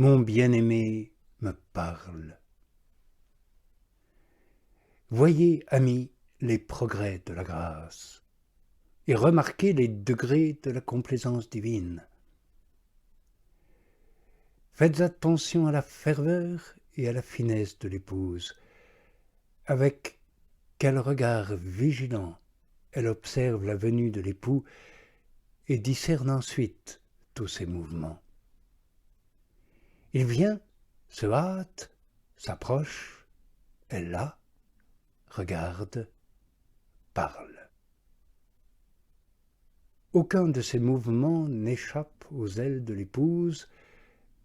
mon bien-aimé me parle. Voyez, amis, les progrès de la grâce, et remarquez les degrés de la complaisance divine. Faites attention à la ferveur et à la finesse de l'épouse. Avec quel regard vigilant elle observe la venue de l'époux et discerne ensuite tous ses mouvements. Il vient, se hâte, s'approche, elle là, regarde, parle. Aucun de ces mouvements n'échappe aux ailes de l'épouse,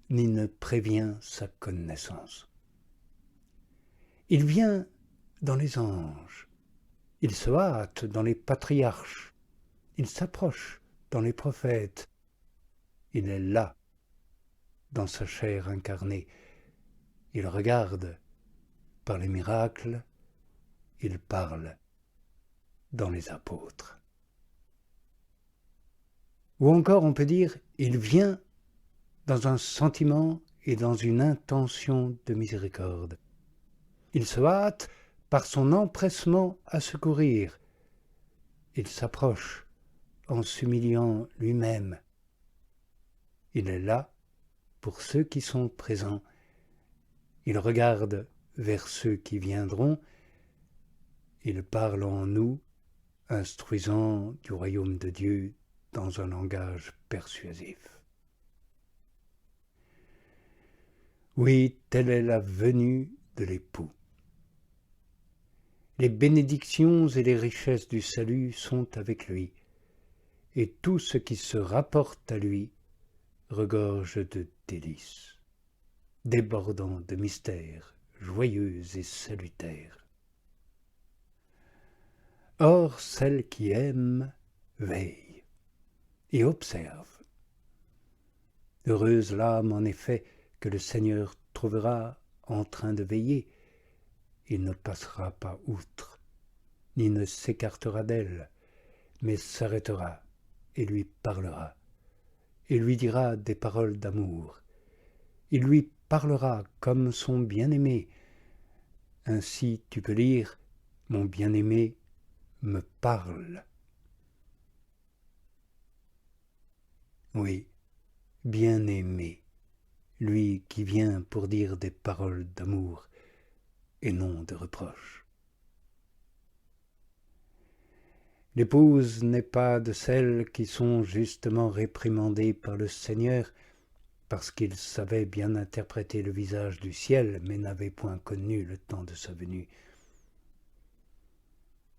ni ne prévient sa connaissance. Il vient dans les anges, il se hâte dans les patriarches, il s'approche dans les prophètes, il est là, dans sa chair incarnée, il regarde par les miracles, il parle dans les apôtres. Ou encore on peut dire, il vient dans un sentiment et dans une intention de miséricorde. Il se hâte par son empressement à secourir. Il s'approche en s'humiliant lui-même. Il est là pour ceux qui sont présents. Il regarde vers ceux qui viendront. Il parle en nous, instruisant du royaume de Dieu dans un langage persuasif. Oui, telle est la venue de l'époux. Les bénédictions et les richesses du salut sont avec lui, et tout ce qui se rapporte à lui regorge de délices, débordant de mystères joyeux et salutaires. Or, celle qui aime veille et observe. Heureuse l'âme, en effet, que le Seigneur trouvera en train de veiller. Il ne passera pas outre, ni ne s'écartera d'elle, mais s'arrêtera et lui parlera, et lui dira des paroles d'amour. Il lui parlera comme son bien-aimé. Ainsi tu peux lire « Mon bien-aimé me parle ». Oui, bien-aimé, lui qui vient pour dire des paroles d'amour et non de reproche. L'épouse n'est pas de celles qui sont justement réprimandées par le Seigneur parce qu'il savait bien interpréter le visage du ciel, mais n'avait point connu le temps de sa venue.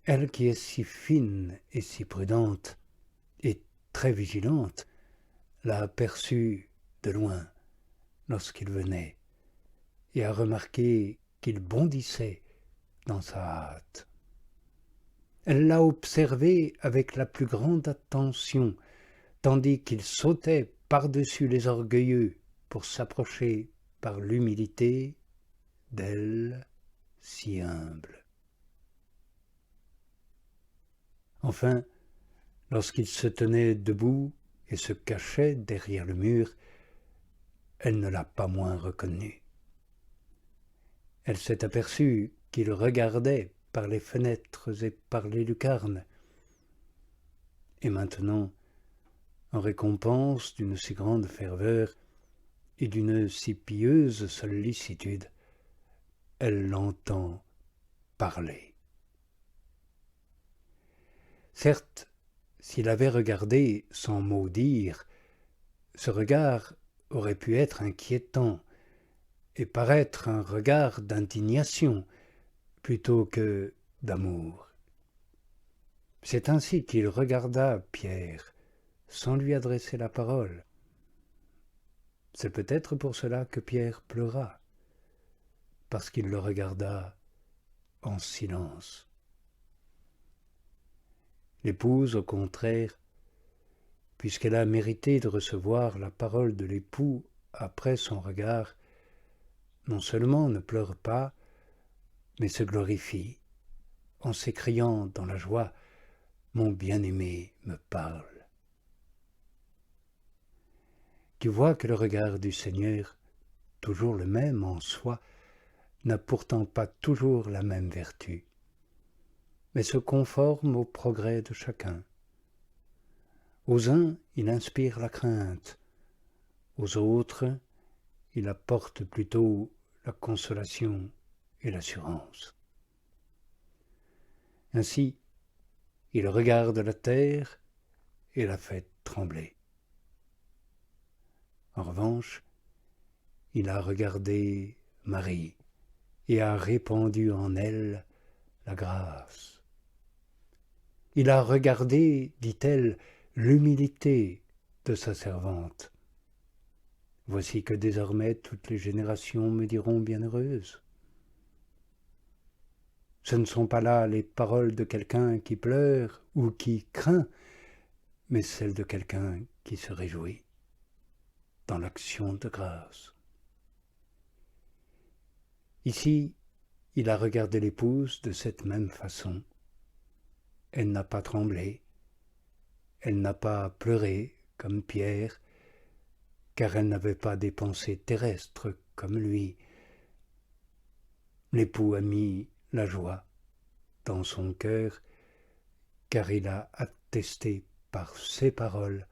Elle qui est si fine et si prudente et très vigilante, l'a aperçu de loin lorsqu'il venait et a remarqué qu'il bondissait dans sa hâte. Elle l'a observé avec la plus grande attention, tandis qu'il sautait par-dessus les orgueilleux pour s'approcher par l'humilité d'elle si humble. Enfin, lorsqu'il se tenait debout et se cachait derrière le mur, elle ne l'a pas moins reconnu. Elle s'est aperçue qu'il regardait par les fenêtres et par les lucarnes. Et maintenant, en récompense d'une si grande ferveur et d'une si pieuse sollicitude, elle l'entend parler. Certes, s'il avait regardé sans mot dire, ce regard aurait pu être inquiétant et paraître un regard d'indignation plutôt que d'amour. C'est ainsi qu'il regarda Pierre sans lui adresser la parole. C'est peut-être pour cela que Pierre pleura, parce qu'il le regarda en silence. L'épouse, au contraire, puisqu'elle a mérité de recevoir la parole de l'époux après son regard, non seulement ne pleure pas, mais se glorifie, en s'écriant dans la joie « Mon bien-aimé me parle ». Tu vois que le regard du Seigneur toujours le même en soi, n'a pourtant pas toujours la même vertu, mais se conforme au progrès de chacun. Aux uns, il inspire la crainte, aux autres, il apporte plutôt la consolation et l'assurance. Ainsi, il regarde la terre et la fait trembler. En revanche, il a regardé Marie et a répandu en elle la grâce. Il a regardé, dit-elle, l'humilité de sa servante. Voici que désormais toutes les générations me diront bienheureuse. Ce ne sont pas là les paroles de quelqu'un qui pleure ou qui craint, mais celles de quelqu'un qui se réjouit dans l'action de grâce. Ici, il a regardé l'épouse de cette même façon. Elle n'a pas tremblé, elle n'a pas pleuré comme Pierre, car elle n'avait pas des pensées terrestres comme lui. L'époux a mis la joie dans son cœur, car il a attesté par ses paroles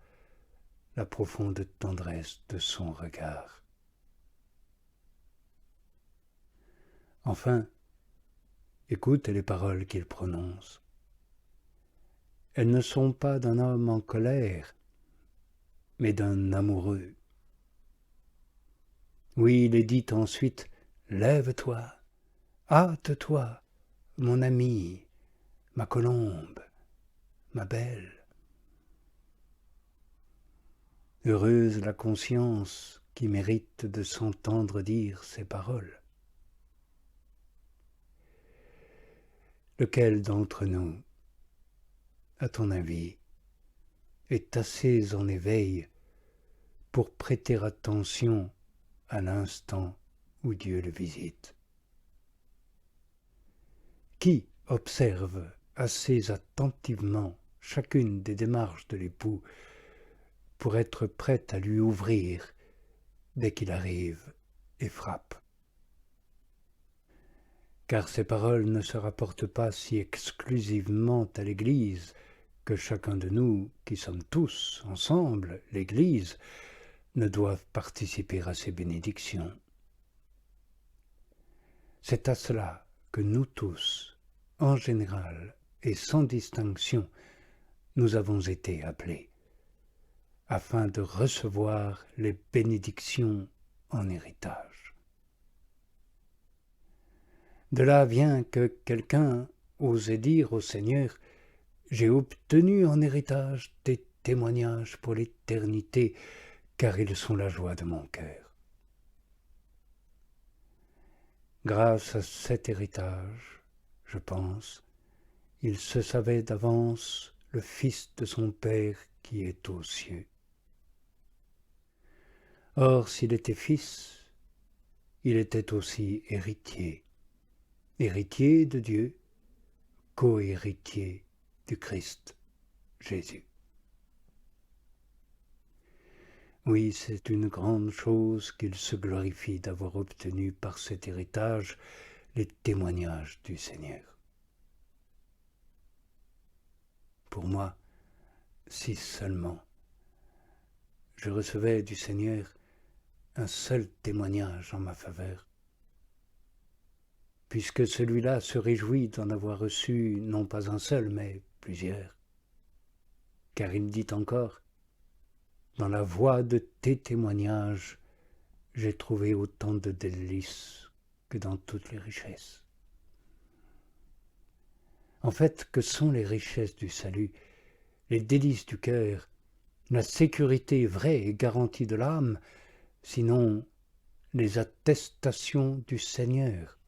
la profonde tendresse de son regard. Enfin, écoute les paroles qu'il prononce. Elles ne sont pas d'un homme en colère, mais d'un amoureux. Oui, il est dit ensuite, « Lève-toi, hâte-toi, mon ami, ma colombe, ma belle. » Heureuse la conscience qui mérite de s'entendre dire ces paroles. Lequel d'entre nous, à ton avis, est assez en éveil pour prêter attention à l'instant où Dieu le visite? Qui observe assez attentivement chacune des démarches de l'époux pour être prêt à lui ouvrir dès qu'il arrive et frappe? Car ces paroles ne se rapportent pas si exclusivement à l'Église que chacun de nous, qui sommes tous ensemble, l'Église, ne doivent participer à ces bénédictions. C'est à cela que nous tous, en général et sans distinction, nous avons été appelés, afin de recevoir les bénédictions en héritage. De là vient que quelqu'un osait dire au Seigneur, « J'ai obtenu en héritage tes témoignages pour l'éternité, car ils sont la joie de mon cœur. » Grâce à cet héritage, je pense, il se savait d'avance le Fils de son Père qui est aux cieux. Or, s'il était fils, il était aussi héritier, héritier de Dieu, co-héritier du Christ Jésus. Oui, c'est une grande chose qu'il se glorifie d'avoir obtenu par cet héritage les témoignages du Seigneur. Pour moi, si seulement je recevais du Seigneur un seul témoignage en ma faveur, puisque celui-là se réjouit d'en avoir reçu non pas un seul, mais plusieurs. Car il dit encore, « Dans la voix de tes témoignages, j'ai trouvé autant de délices que dans toutes les richesses. » En fait, que sont les richesses du salut, les délices du cœur, la sécurité vraie et garantie de l'âme, sinon les attestations du Seigneur?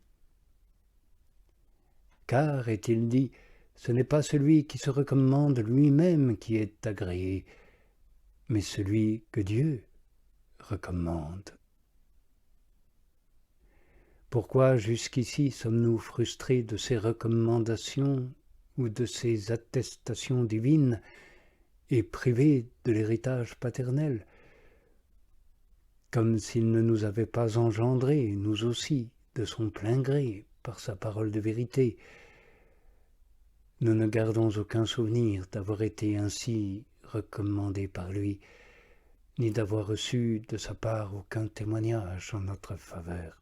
Car, est-il dit, ce n'est pas celui qui se recommande lui-même qui est agréé, mais celui que Dieu recommande. Pourquoi jusqu'ici sommes-nous frustrés de ces recommandations ou de ces attestations divines et privés de l'héritage paternel? comme s'il ne nous avait pas engendrés, nous aussi, de son plein gré, par sa parole de vérité. Nous ne gardons aucun souvenir d'avoir été ainsi recommandés par lui, ni d'avoir reçu de sa part aucun témoignage en notre faveur.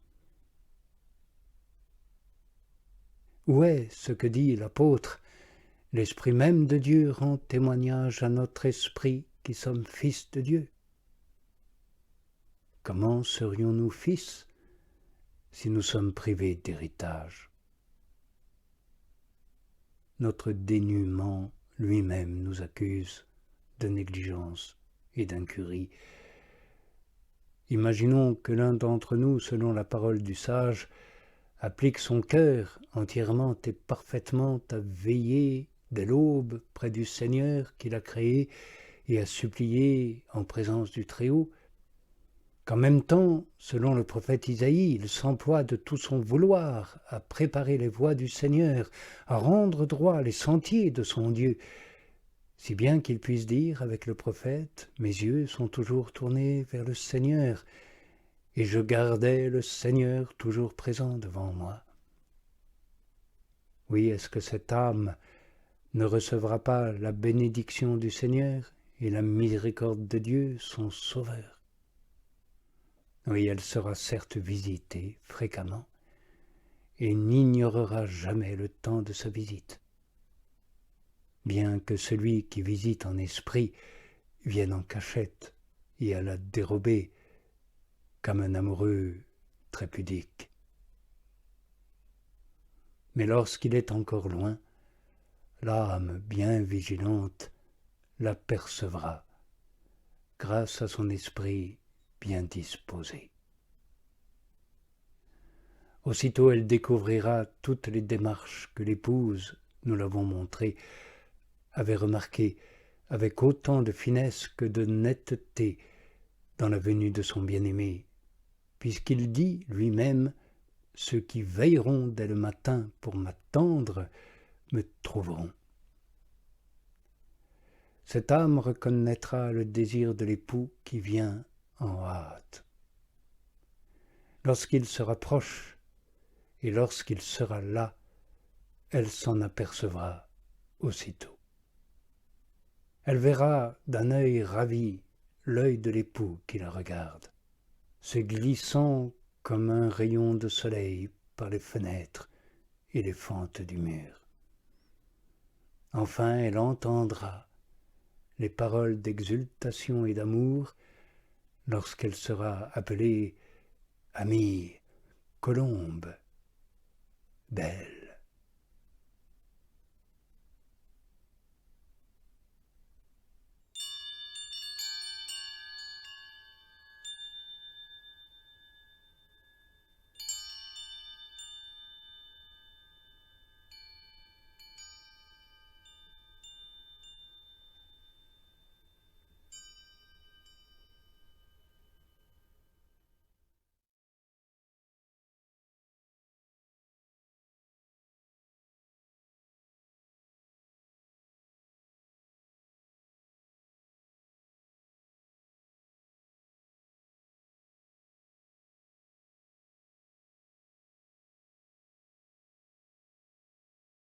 Où est ce que dit l'apôtre ? L'Esprit même de Dieu rend témoignage à notre esprit qui sommes fils de Dieu. Comment serions-nous fils si nous sommes privés d'héritage ? Notre dénuement lui-même nous accuse de négligence et d'incurie. Imaginons que l'un d'entre nous, selon la parole du sage, applique son cœur entièrement et parfaitement à veiller dès l'aube près du Seigneur qui l'a créé et à supplier en présence du Très-Haut, qu'en même temps, selon le prophète Isaïe, il s'emploie de tout son vouloir à préparer les voies du Seigneur, à rendre droit les sentiers de son Dieu, si bien qu'il puisse dire avec le prophète « Mes yeux sont toujours tournés vers le Seigneur, et je gardais le Seigneur toujours présent devant moi. » Oui, est-ce que cette âme ne recevra pas la bénédiction du Seigneur et la miséricorde de Dieu, son Sauveur ? Oui, elle sera certes visitée fréquemment et n'ignorera jamais le temps de sa visite. Bien que celui qui visite en esprit vienne en cachette et à la dérobée, comme un amoureux très pudique. Mais lorsqu'il est encore loin, l'âme bien vigilante l'apercevra grâce à son esprit bien disposé. Aussitôt elle découvrira toutes les démarches que l'épouse, nous l'avons montré, avait remarquées avec autant de finesse que de netteté dans la venue de son bien-aimé, puisqu'il dit lui-même « Ceux qui veilleront dès le matin pour m'attendre me trouveront ». Cette âme reconnaîtra le désir de l'époux qui vient en hâte. Lorsqu'il se rapproche et lorsqu'il sera là, elle s'en apercevra aussitôt. Elle verra d'un œil ravi l'œil de l'époux qui la regarde, se glissant comme un rayon de soleil par les fenêtres et les fentes du mur. Enfin, elle entendra les paroles d'exultation et d'amour lorsqu'elle sera appelée amie, colombe, belle.